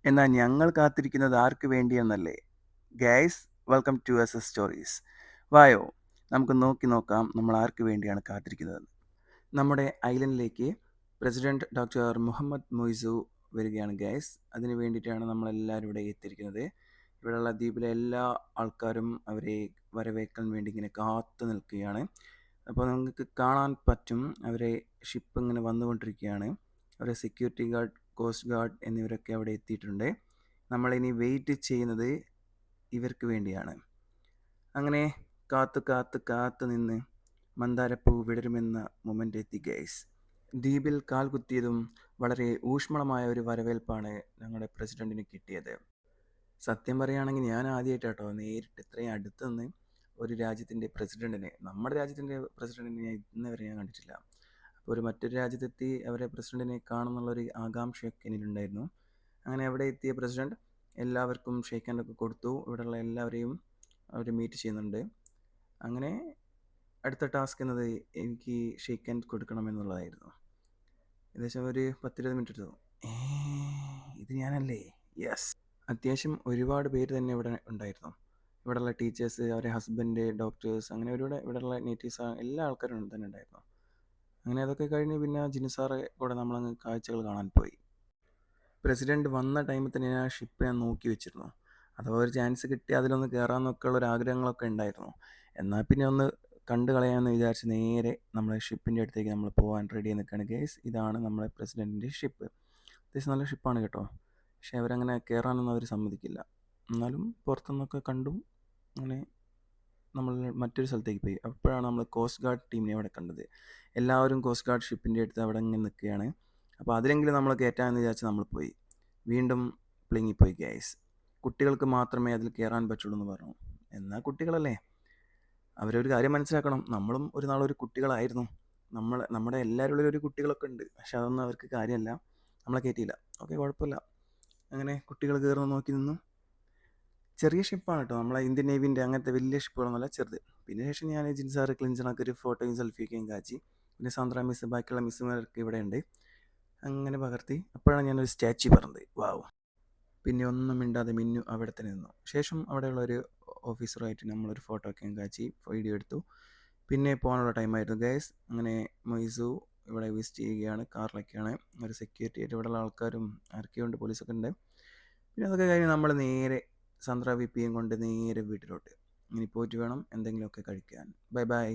എന്നാൽ ഞങ്ങൾ കാത്തിരിക്കുന്നത് ആർക്ക് വേണ്ടിയെന്നല്ലേ? Guys, welcome to S stories. വായോ, നമുക്ക് നോക്കി നോക്കാം നമ്മൾ ആർക്ക് വേണ്ടിയാണ് കാത്തിരിക്കുന്നതെന്ന്. നമ്മുടെ ഐലൻഡിലേക്ക് പ്രസിഡന്റ് ഡോക്ടർ മുഹമ്മദ് മൊയ്സു വരികയാണ് ഗൈസ്. അതിന് വേണ്ടിയിട്ടാണ് നമ്മളെല്ലാവരും ഇവിടെ എത്തിയിരിക്കുന്നത്. ഇവിടെയുള്ള ദ്വീപിലെ എല്ലാ ആൾക്കാരും അവരെ വരവേൽക്കാൻ വേണ്ടി ഇങ്ങനെ കാത്തു നിൽക്കുകയാണ്. അപ്പോൾ നിങ്ങൾക്ക് കാണാൻ പറ്റും, അവരെ ഷിപ്പ് ഇങ്ങനെ വന്നുകൊണ്ടിരിക്കുകയാണ്. അവരെ സെക്യൂരിറ്റി ഗാർഡ്, കോസ്റ്റ് ഗാർഡ് എന്നിവരൊക്കെ അവിടെ എത്തിയിട്ടുണ്ട്. നമ്മളിനി വെയിറ്റ് ചെയ്യുന്നത് ഇവർക്ക് വേണ്ടിയാണ്. അങ്ങനെ കാത്തു കാത്തു കാത്തു നിന്ന് മന്ദാരപ്പൂ വിടരുമെന്ന മൊമെൻ്റ് എത്തി ഗൈസ്. ദ്വീപിൽ കാൽ കുത്തിയതും വളരെ ഊഷ്മളമായ ഒരു വരവേൽപ്പാണ് ഞങ്ങളുടെ പ്രസിഡന്റിന് കിട്ടിയത്. സത്യം പറയുകയാണെങ്കിൽ ഞാൻ ആദ്യമായിട്ടാട്ടോ നേരിട്ട് ഇത്രയും അടുത്ത് നിന്ന് ഒരു രാജ്യത്തിൻ്റെ പ്രസിഡന്റിനെ, നമ്മുടെ രാജ്യത്തിൻ്റെ പ്രസിഡന്റിനെ ഞാൻ ഇന്ന് വരെ ഞാൻ കണ്ടിട്ടില്ല. അപ്പോൾ ഒരു മറ്റൊരു രാജ്യത്തെത്തി അവരെ പ്രസിഡന്റിനെ കാണുമെന്നുള്ളൊരു ആകാംക്ഷയൊക്കെ എനിക്കുണ്ടായിരുന്നു. അങ്ങനെ അവിടെ എത്തിയ പ്രസിഡന്റ് എല്ലാവർക്കും ഷേക്ക് ഹാൻഡൊക്കെ കൊടുത്തു. ഇവിടെയുള്ള എല്ലാവരെയും അവർ മീറ്റ് ചെയ്യുന്നുണ്ട്. അങ്ങനെ അടുത്ത ടാസ്ക് എന്നത് എനിക്ക് ഷേക്ക് ഹാൻഡ് കൊടുക്കണം എന്നുള്ളതായിരുന്നു. ഏകദേശം ഒരു 10-20 മിനിറ്റ് എടുത്തു. ഇത് ഞാനല്ലേ? യെസ്. അത്യാവശ്യം ഒരുപാട് പേര് തന്നെ ഇവിടെ ഉണ്ടായിരുന്നു. ഇവിടെയുള്ള ടീച്ചേഴ്സ്, അവരെ ഹസ്ബൻഡ്, ഡോക്ടേഴ്സ്, അങ്ങനെ ഇവിടെയുള്ള നേറ്റീവ്സ് എല്ലാ ആൾക്കാരും തന്നെ ഉണ്ടായിരുന്നു. അങ്ങനെ അതൊക്കെ കഴിഞ്ഞ് പിന്നെ ജിനുസാറെ കൂടെ നമ്മളങ്ങ് കാഴ്ചകൾ കാണാൻ പോയി. പ്രസിഡന്റ് വന്ന ടൈമിൽ തന്നെ ഞാൻ ഷിപ്പ് ഞാൻ നോക്കി വെച്ചിരുന്നു. അഥവാ ഒരു ചാൻസ് കിട്ടി അതിലൊന്ന് കയറാമെന്നൊക്കെ ഉള്ള ഒരു ആഗ്രഹങ്ങളൊക്കെ ഉണ്ടായിരുന്നു. എന്നാൽ പിന്നെ ഒന്ന് കണ്ടു കളയാമെന്ന് വിചാരിച്ച് നേരെ നമ്മളെ ഷിപ്പിൻ്റെ അടുത്തേക്ക് നമ്മൾ പോകാൻ റെഡി ആയി നിൽക്കുകയാണ് ഗൈസ്. ഇതാണ് നമ്മളെ പ്രസിഡൻറ്റിൻ്റെ ഷിപ്പ്. അത്യാവശ്യം നല്ല ഷിപ്പാണ് കേട്ടോ. പക്ഷേ അവരങ്ങനെ കയറാനൊന്നും അവർ സമ്മതിക്കില്ല. എന്നാലും പുറത്തുനിന്നൊക്കെ കണ്ടു. അങ്ങനെ നമ്മൾ മറ്റൊരു സ്ഥലത്തേക്ക് പോയി. അപ്പോഴാണ് നമ്മൾ കോസ്റ്റ് ഗാർഡ് ടീമിനെ അവിടെ കണ്ടത്. എല്ലാവരും കോസ്റ്റ് ഗാർഡ് ഷിപ്പിൻ്റെ അടുത്ത് അവിടെ ഇങ്ങനെ നിൽക്കുകയാണ്. അപ്പോൾ അതിലെങ്കിലും നമ്മൾ കയറ്റാമെന്ന് വിചാരിച്ച് നമ്മൾ പോയി. വീണ്ടും പ്ലിങ്ങിപ്പോയി ഗൈസ്. കുട്ടികൾക്ക് മാത്രമേ അതിൽ കയറാൻ പറ്റുള്ളൂ എന്ന് പറഞ്ഞു. എന്നാൽ കുട്ടികളല്ലേ, അവരൊരു കാര്യം മനസ്സിലാക്കണം, നമ്മളും ഒരു നാളൊരു കുട്ടികളായിരുന്നു. നമ്മുടെ എല്ലാവരും ഉള്ളിൽ ഒരു കുട്ടികളൊക്കെ ഉണ്ട്. പക്ഷെ അതൊന്നും അവർക്ക് കാര്യമല്ല. നമ്മളെ കയറ്റിയില്ല. ഓക്കെ, കുഴപ്പമില്ല. അങ്ങനെ കുട്ടികൾ കയറുന്ന നോക്കി നിന്നു. ചെറിയ ഷിപ്പാണ് കേട്ടോ, നമ്മളെ ഇന്ത്യൻ നേവിൻ്റെ അങ്ങനത്തെ വലിയ ഷിപ്പുകളൊന്നുമല്ല, ചെറുത്. പിന്നെ ശേഷം ഞാൻ ജിൻസാറ് ക്ലിൻസണൊക്കെ ഒരു ഫോട്ടോയും സെൽഫിയൊക്കെയും കാച്ചി. പിന്നെ സാന്ദ്ര മിസ്, ബാക്കിയുള്ള മിസ്സുമാരൊക്കെ ഇവിടെ ഉണ്ട്. അങ്ങനെ പകർത്തി. അപ്പോഴാണ് ഞാനൊരു സ്റ്റാച്യു പറഞ്ഞത്. വാവ്. പിന്നെ ഒന്നും മിണ്ടാതെ മിന്നു അവിടെ തന്നെ നിന്നു. ശേഷം അവിടെയുള്ള ഒരു ഓഫീസറുമായിട്ട് നമ്മളൊരു ഫോട്ടോ ഒക്കെ കാച്ചി വീഡിയോ എടുത്തു. പിന്നെ പോകാനുള്ള ടൈമായിരുന്നു ഗൈസ്. അങ്ങനെ മൊയ്സു ഇവിടെ വിസിറ്റ് ചെയ്യുകയാണ്. കാറിലൊക്കെയാണ്. ഒരു സെക്യൂരിറ്റി ആയിട്ട് ഇവിടെയുള്ള ആൾക്കാരും ആരൊക്കെയുണ്ട്, പോലീസൊക്കെ ഉണ്ട്. പിന്നെ അതൊക്കെ കഴിഞ്ഞ് നമ്മൾ നേരെ സന്ദ്ര വിപിയും കൊണ്ട് നേരെ വീട്ടിലോട്ട്. ഇനി പോയിട്ട് വേണം എന്തെങ്കിലുമൊക്കെ കഴിക്കാൻ. Bye bye.